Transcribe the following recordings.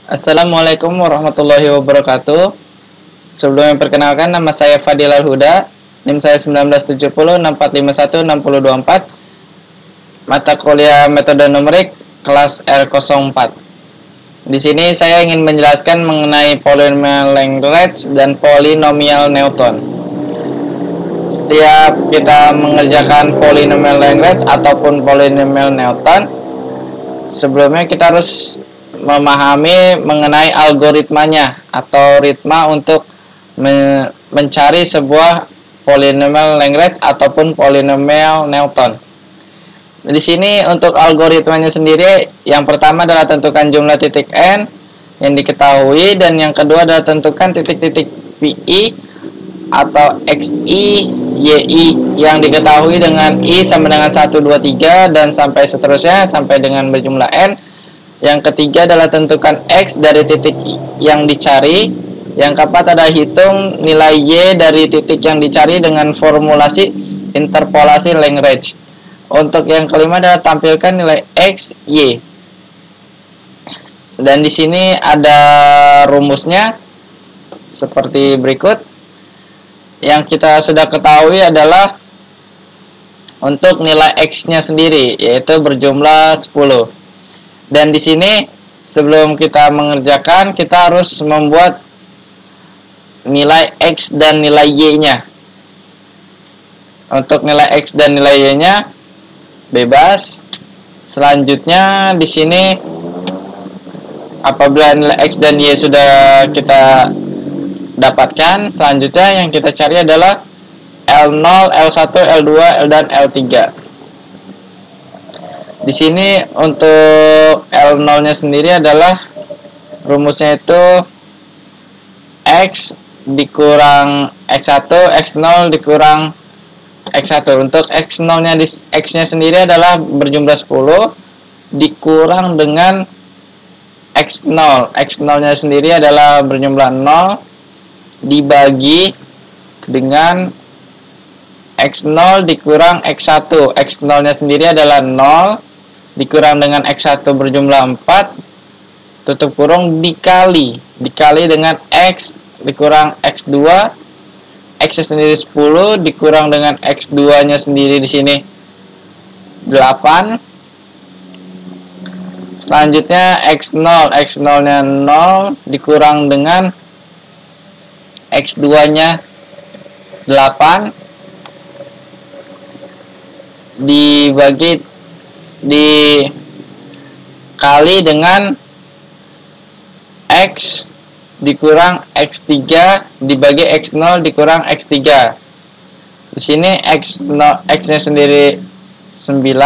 Assalamualaikum warahmatullahi wabarakatuh. Sebelumnya perkenalkan, nama saya Fadil Al-Huda, NIM saya 197064516024, mata kuliah metode numerik kelas R04. Di sini saya ingin menjelaskan mengenai polynomial Lagrange dan polinomial Newton. Setiap kita mengerjakan polynomial Lagrange ataupun polinomial Newton, sebelumnya kita harus memahami mengenai algoritmanya atau ritma untuk mencari sebuah polinomial Lagrange ataupun polinomial Newton. Di sini untuk algoritmanya sendiri, yang pertama adalah tentukan jumlah titik n yang diketahui, dan yang kedua adalah tentukan titik-titik pi atau xi, yi yang diketahui dengan i sama dengan 1, 2, 3 dan sampai seterusnya sampai dengan berjumlah n. Yang ketiga adalah tentukan x dari titik yang dicari. Yang keempat adalah hitung nilai y dari titik yang dicari dengan formulasi interpolasi Lagrange. Untuk yang kelima adalah tampilkan nilai x, y. Dan di sini ada rumusnya seperti berikut. Yang kita sudah ketahui adalah untuk nilai x-nya sendiri, yaitu berjumlah 10. Dan di sini sebelum kita mengerjakan, kita harus membuat nilai x dan nilai y-nya. Untuk nilai x dan nilai y-nya bebas. Selanjutnya di sini apabila nilai x dan y sudah kita dapatkan, selanjutnya yang kita cari adalah L0, L1, L2, L dan L3. Di sini untuk L0-nya sendiri adalah rumusnya itu x dikurang x1, x0 dikurang x1. Untuk x0-nya x-nya sendiri adalah berjumlah 10 dikurang dengan x0. X0-nya sendiri adalah berjumlah 0 dibagi dengan x0 dikurang x1. X0-nya sendiri adalah 0 dikurang dengan x1 berjumlah 4 tutup kurung dikali dengan x dikurang x2. X-nya sendiri 10 dikurang dengan x2-nya sendiri di sini 8. Selanjutnya x0-nya 0 dikurang dengan x2-nya 8 dikali dengan x dikurang x3 dibagi x0 dikurang x3. Di sini x-nya sendiri 10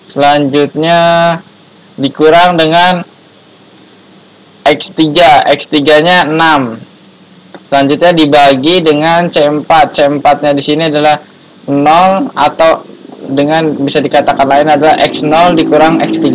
selanjutnya dikurang dengan x3. X3-nya 6. Selanjutnya dibagi dengan C4. C4-nya di sini adalah 0 atau dengan bisa dikatakan lain adalah x0 dikurang x3.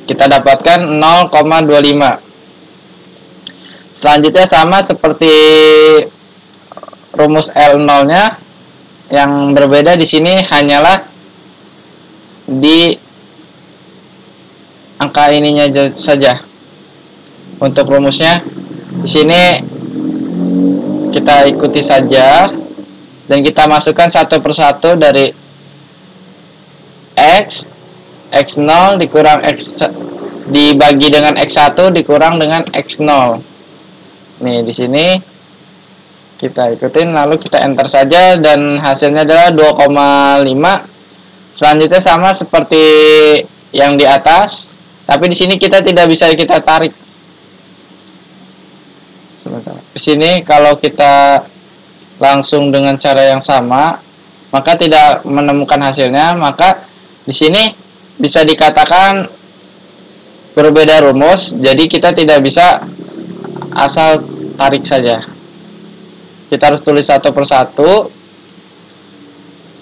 Kita dapatkan 0,25. Selanjutnya sama seperti rumus L0-nya, yang berbeda di sini hanyalah di angka ininya saja. Untuk rumusnya di sini kita ikuti saja dan kita masukkan satu persatu dari x0 dikurang x dibagi dengan x1 dikurang dengan x0. Nih di sini kita ikutin lalu kita enter saja dan hasilnya adalah 2,5. Selanjutnya sama seperti yang di atas, tapi di sini kita tidak bisa kita tarik. Di sini kalau kita langsung dengan cara yang sama, maka tidak menemukan hasilnya. Maka di sini bisa dikatakan berbeda rumus, jadi kita tidak bisa asal tarik saja. Kita harus tulis satu persatu.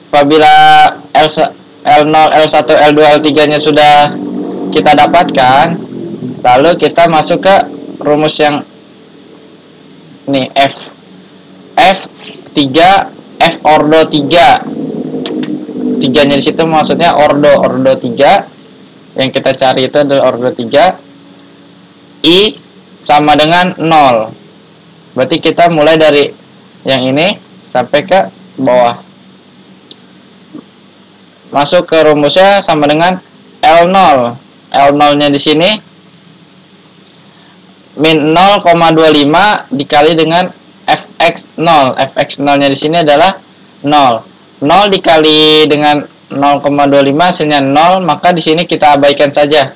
Apabila L0, L1, L2, L3-nya sudah kita dapatkan, lalu kita masuk ke rumus yang ini F3 F ordo 3 3-nya di situ maksudnya ordo 3. Yang kita cari itu adalah ordo 3. I sama dengan 0. Berarti kita mulai dari yang ini sampai ke bawah. Masuk ke rumusnya sama dengan L0. L0-nya di sini min 0,25 dikali dengan fx0. Fx0-nya di sini adalah 0. 0 dikali dengan 0,25 hasilnya 0, maka di sini kita abaikan saja.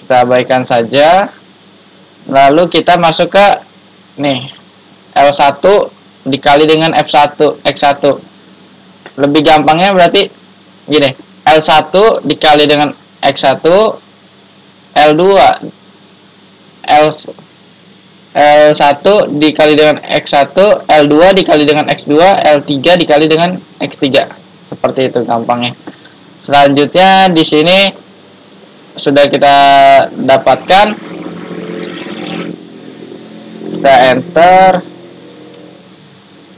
Kita abaikan saja. Lalu kita masuk ke nih L1 dikali dengan F1 X1. Lebih gampangnya berarti gini, L1 dikali dengan X1, L2 L1 dikali dengan X1, L2 dikali dengan X2, L3 dikali dengan X3. Seperti itu gampangnya. Selanjutnya di sini sudah kita dapatkan. Kita enter.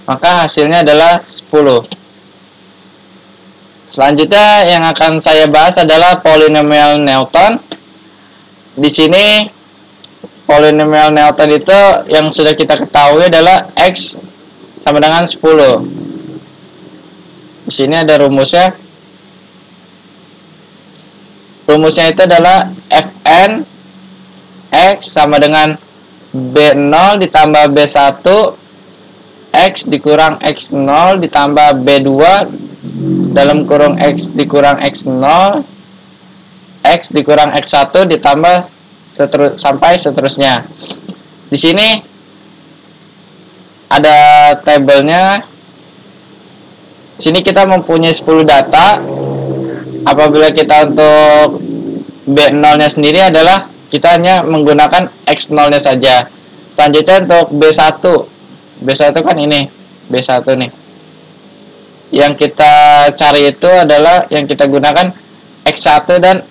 Maka hasilnya adalah 10. Selanjutnya yang akan saya bahas adalah polinomial Newton. Di sini polinomial Newton itu yang sudah kita ketahui adalah X sama dengan 10. Di sini ada rumusnya. Rumusnya itu adalah Fn X sama dengan B0 ditambah B1 X dikurang X0 ditambah B2 dalam kurung X dikurang X0 X dikurang X1 ditambah sampai seterusnya. Di sini ada tabelnya. Di sini kita mempunyai 10 data. Apabila kita untuk B0-nya sendiri adalah kita hanya menggunakan X0-nya saja. Selanjutnya untuk B1. B1 kan ini, B1 nih. Yang kita cari itu adalah yang kita gunakan X1 dan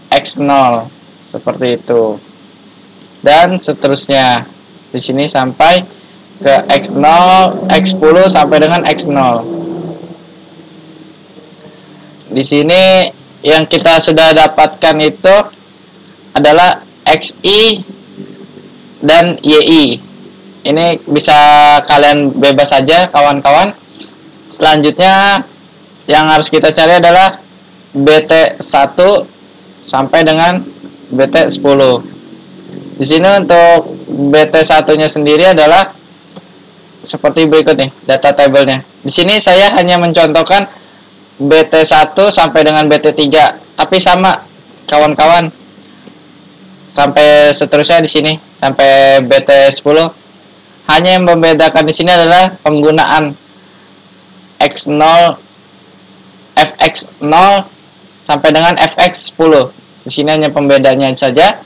X0. Seperti itu. Dan seterusnya. Di sini sampai ke X0, X10 sampai dengan X0. Di sini yang kita sudah dapatkan itu adalah XI dan YI. Ini bisa kalian bebas saja kawan-kawan. Selanjutnya yang harus kita cari adalah BT1 sampai dengan BT10. Di sini untuk BT1-nya sendiri adalah seperti berikut nih data tabelnya. Di sini saya hanya mencontohkan BT1 sampai dengan BT3, tapi sama kawan-kawan. Sampai seterusnya di sini sampai BT10. Hanya yang membedakan di sini adalah penggunaan X0 Fx0 sampai dengan Fx10. Di sini hanya pembedanya saja.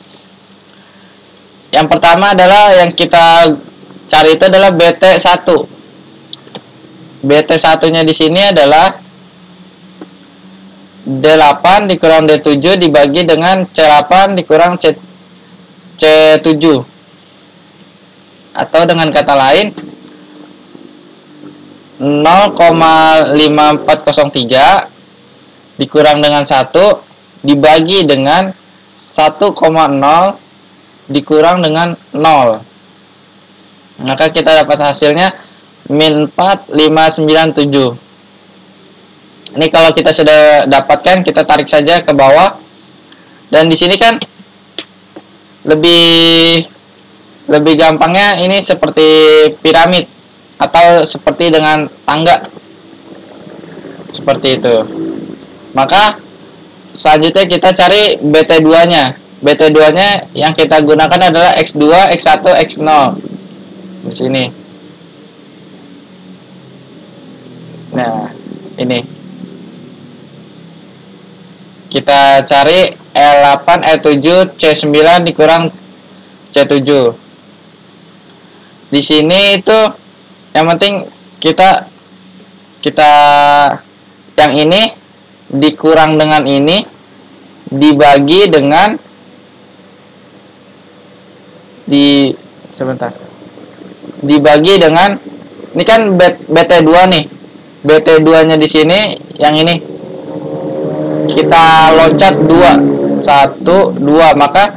Yang pertama adalah yang kita cari itu adalah BT1. BT1-nya di sini adalah D8 dikurang D7 dibagi dengan C8 dikurang C7. Atau dengan kata lain 0,5403 dikurang dengan 1 dibagi dengan 1,0 dikurang dengan 0. Maka kita dapat hasilnya min 4597. Ini kalau kita sudah dapatkan, kita tarik saja ke bawah. Dan di sini kan lebih gampangnya ini seperti piramid atau seperti dengan tangga. Seperti itu. Maka selanjutnya kita cari BT2-nya. BT2-nya yang kita gunakan adalah X2, X1, X0. Di sini. Nah, ini. Kita cari L8, L7, C9 dikurang C7. Di sini itu yang penting kita yang ini dikurang dengan ini dibagi dengan dibagi dengan ini kan BT2 nih. BT2-nya di sini yang ini. Kita loncat 2, 1, 2, maka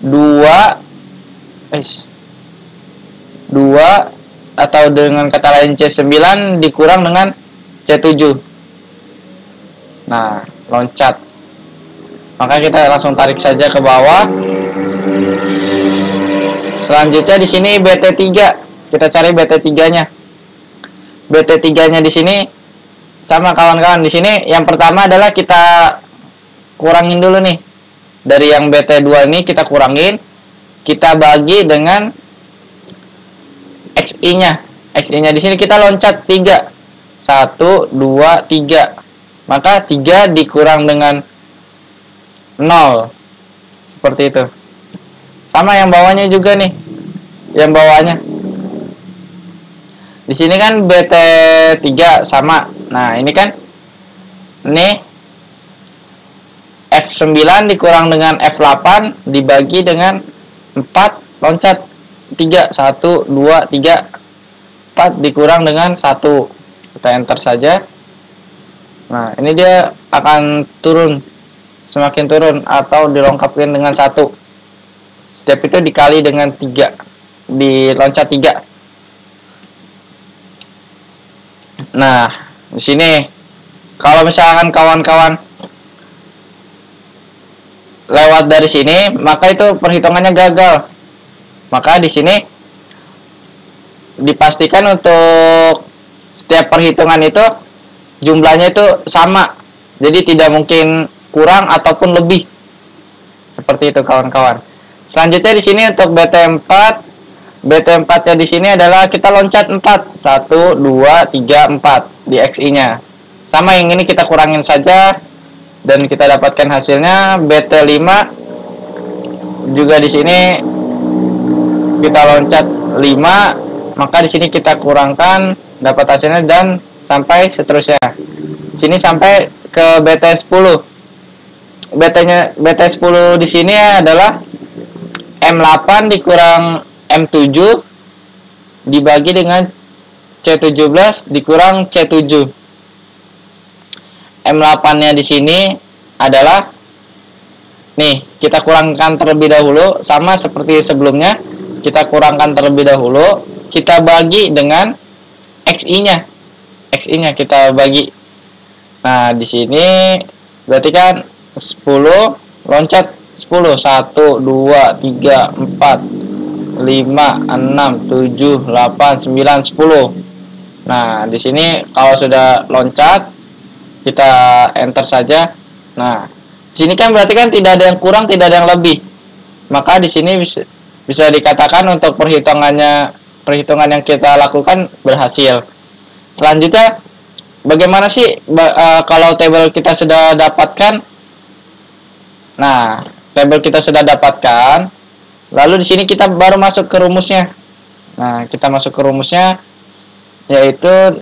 2 atau dengan kata lain C9 dikurang dengan C7. Nah, loncat. Maka kita langsung tarik saja ke bawah. Selanjutnya di sini BT3. Kita cari BT3-nya. BT3-nya di sini sama kawan-kawan. Di sini yang pertama adalah kita kurangin dulu nih. Dari yang BT2 ini kita kurangin. Kita bagi dengan XI-nya. XI-nya di sini kita loncat 3. 1, 2, 3. Maka 3 dikurang dengan 0. Seperti itu. Sama yang bawahnya juga nih. Yang bawahnya. Di sini kan BT3 sama. Nah, ini kan F9 dikurang dengan F8 dibagi dengan 4, loncat 3, 1, 2, 3, 4 dikurang dengan 1. Kita enter saja. Nah, ini dia akan turun, semakin turun atau dilengkapkan dengan 1. Setiap itu dikali dengan 3, diloncat 3. Nah, di sini kalau misalkan kawan-kawan lewat dari sini, maka itu perhitungannya gagal. Maka di sini dipastikan untuk setiap perhitungan itu jumlahnya itu sama. Jadi tidak mungkin kurang ataupun lebih. Seperti itu kawan-kawan. Selanjutnya di sini untuk BT4. BT4-nya di sini adalah kita loncat 4. 1, 2, 3, 4 di XI-nya. Sama yang ini kita kurangin saja dan kita dapatkan hasilnya BT5. Juga di sini kita loncat 5, maka di sini kita kurangkan dapat hasilnya dan sampai seterusnya. Sini sampai ke BT10. BT10 di sini adalah M8 dikurang M7 dibagi dengan C17 dikurang C7. M8-nya di sini adalah nih, kita kurangkan terlebih dahulu sama seperti sebelumnya. Kita kurangkan terlebih dahulu, kita bagi dengan XI-nya. XI-nya kita bagi. Nah, di sini berarti kan 10 loncat 10, 1, 2, 3, 4, 5, 6, 7, 8, 9, 10. Nah, di sini kalau sudah loncat kita enter saja. Nah, di sini kan berarti kan tidak ada yang kurang, tidak ada yang lebih. Maka di sini bisa dikatakan untuk perhitungan yang kita lakukan berhasil. Selanjutnya, bagaimana sih kalau tabel kita sudah dapatkan? Nah, tabel kita sudah dapatkan. Lalu di sini kita baru masuk ke rumusnya. Nah, kita masuk ke rumusnya, yaitu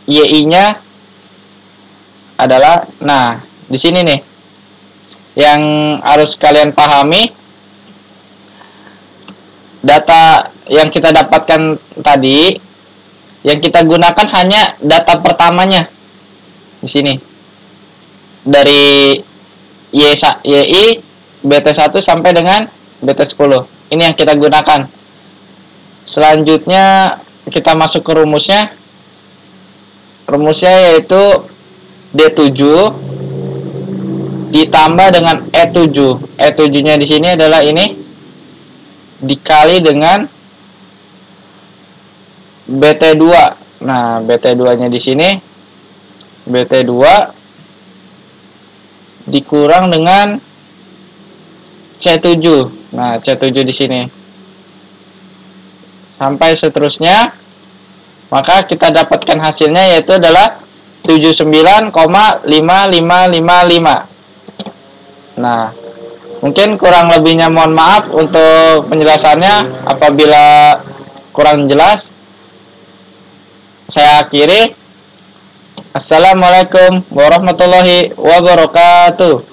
YI-nya adalah, nah, di sini nih yang harus kalian pahami, data yang kita dapatkan tadi, yang kita gunakan hanya data pertamanya di sini dari YI BT1 sampai dengan BT10. Ini yang kita gunakan. Selanjutnya kita masuk ke rumusnya. Rumusnya yaitu D7 ditambah dengan E7. E7-nya di sini adalah ini dikali dengan BT2. Nah, BT2-nya di sini BT2 dikurang dengan C7. Nah, C7 di sini. Sampai seterusnya. Maka kita dapatkan hasilnya yaitu adalah 79,5555. Nah, mungkin kurang lebihnya mohon maaf untuk penjelasannya apabila kurang jelas. Saya akhiri. Assalamualaikum warahmatullahi wabarakatuh.